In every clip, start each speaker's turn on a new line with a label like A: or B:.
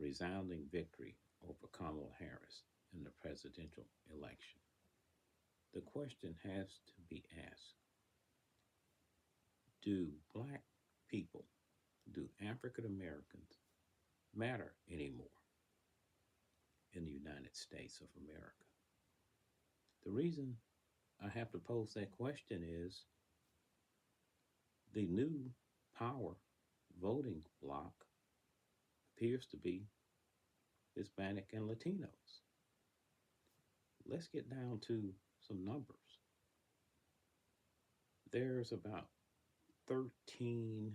A: resounding victory over Kamala Harris in the presidential election. The question has to be asked: do black people, do African Americans matter anymore in the United States of America? The reason I have to pose that question is the new power voting bloc appears to be Hispanic and Latinos. Let's get down to some numbers. There's about 13.7%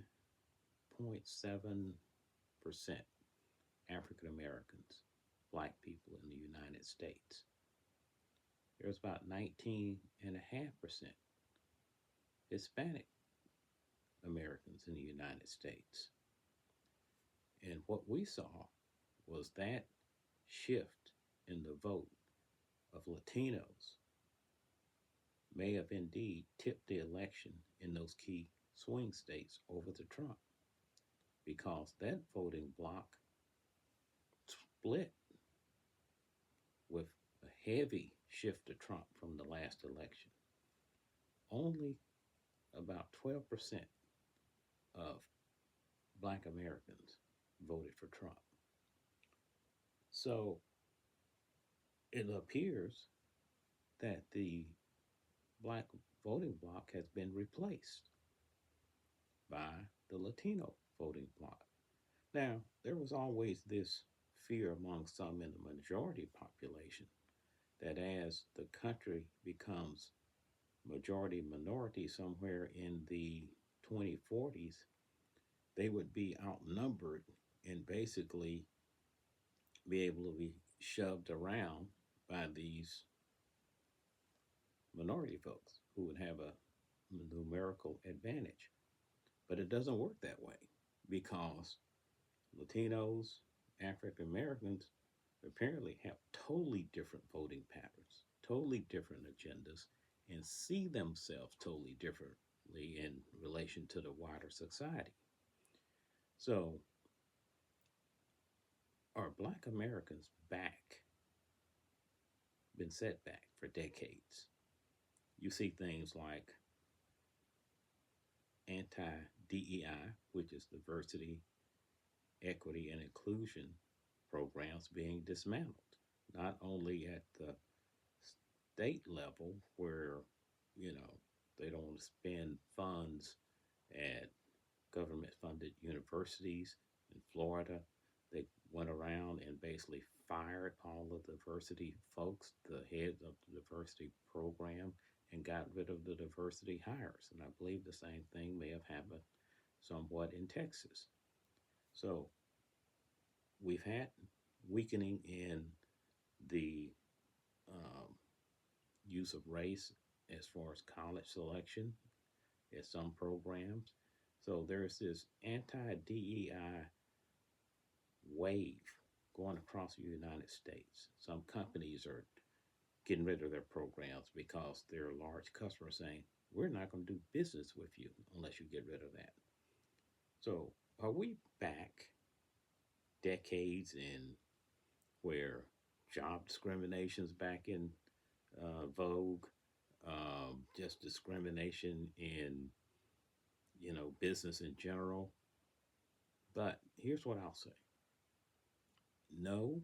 A: African Americans, black people in the United States. There's about 19.5% Hispanic Americans in the United States. And what we saw was that shift in the vote of Latinos may have indeed tipped the election in those key swing states over to Trump, because that voting bloc split with a heavy shift to Trump from the last election. Only about 12% of black Americans voted for Trump. So it appears that the black voting bloc has been replaced by the Latino voting bloc. Now, there was always this fear among some in the majority population that as the country becomes majority minority somewhere in the 2040s, they would be outnumbered and basically be able to be shoved around by these minority folks who would have a numerical advantage. But it doesn't work that way, because Latinos, African Americans apparently have totally different voting patterns, totally different agendas, and see themselves totally differently in relation to the wider society. So, are black Americans been set back for decades? You see things like anti DEI, which is diversity, equity, and inclusion programs being dismantled, not only at the state level where, you know, they don't want to spend funds at government funded universities in Florida. They went around and basically fired all of the diversity folks, the heads of the diversity program, and got rid of the diversity hires. And I believe the same thing may have happened somewhat in Texas. So we've had weakening in the um, use of race as far as college selection at some programs. So there's this anti DEI wave going across the United States. Some companies are getting rid of their programs because their large customers saying, we're not going to do business with you unless you get rid of that. So are we back decades in where job discrimination is back in vogue, just discrimination in, you know, business in general? But here's what I'll say. No,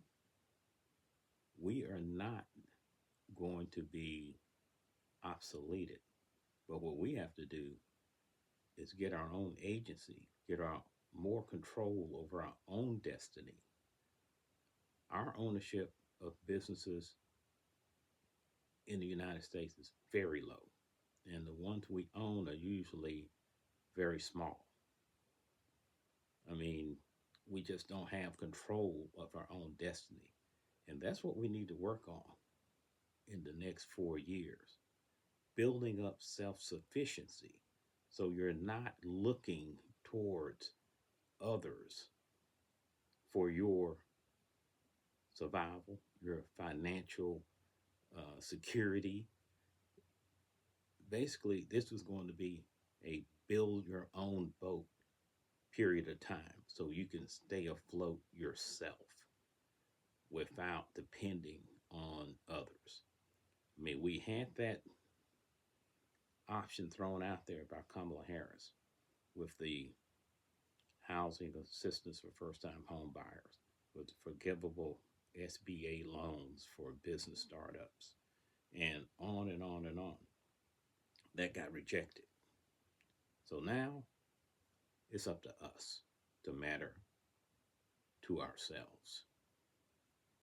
A: we are not going to be obsoleted. But what we have to do is get our own agency, get our more control over our own destiny. Our ownership of businesses in the United States is very low, and the ones we own are usually very small. I mean, we just don't have control of our own destiny. And that's what we need to work on in the next 4 years, building up self sufficiency. So you're not looking towards others for your survival, your financial security. Basically, this was going to be a build your own boat period of time so you can stay afloat yourself without depending on others. I mean, we had that option thrown out there by Kamala Harris with the housing assistance for first time home buyers, with forgivable SBA loans for business startups, and on and on and on. That got rejected. So now it's up to us to matter to ourselves.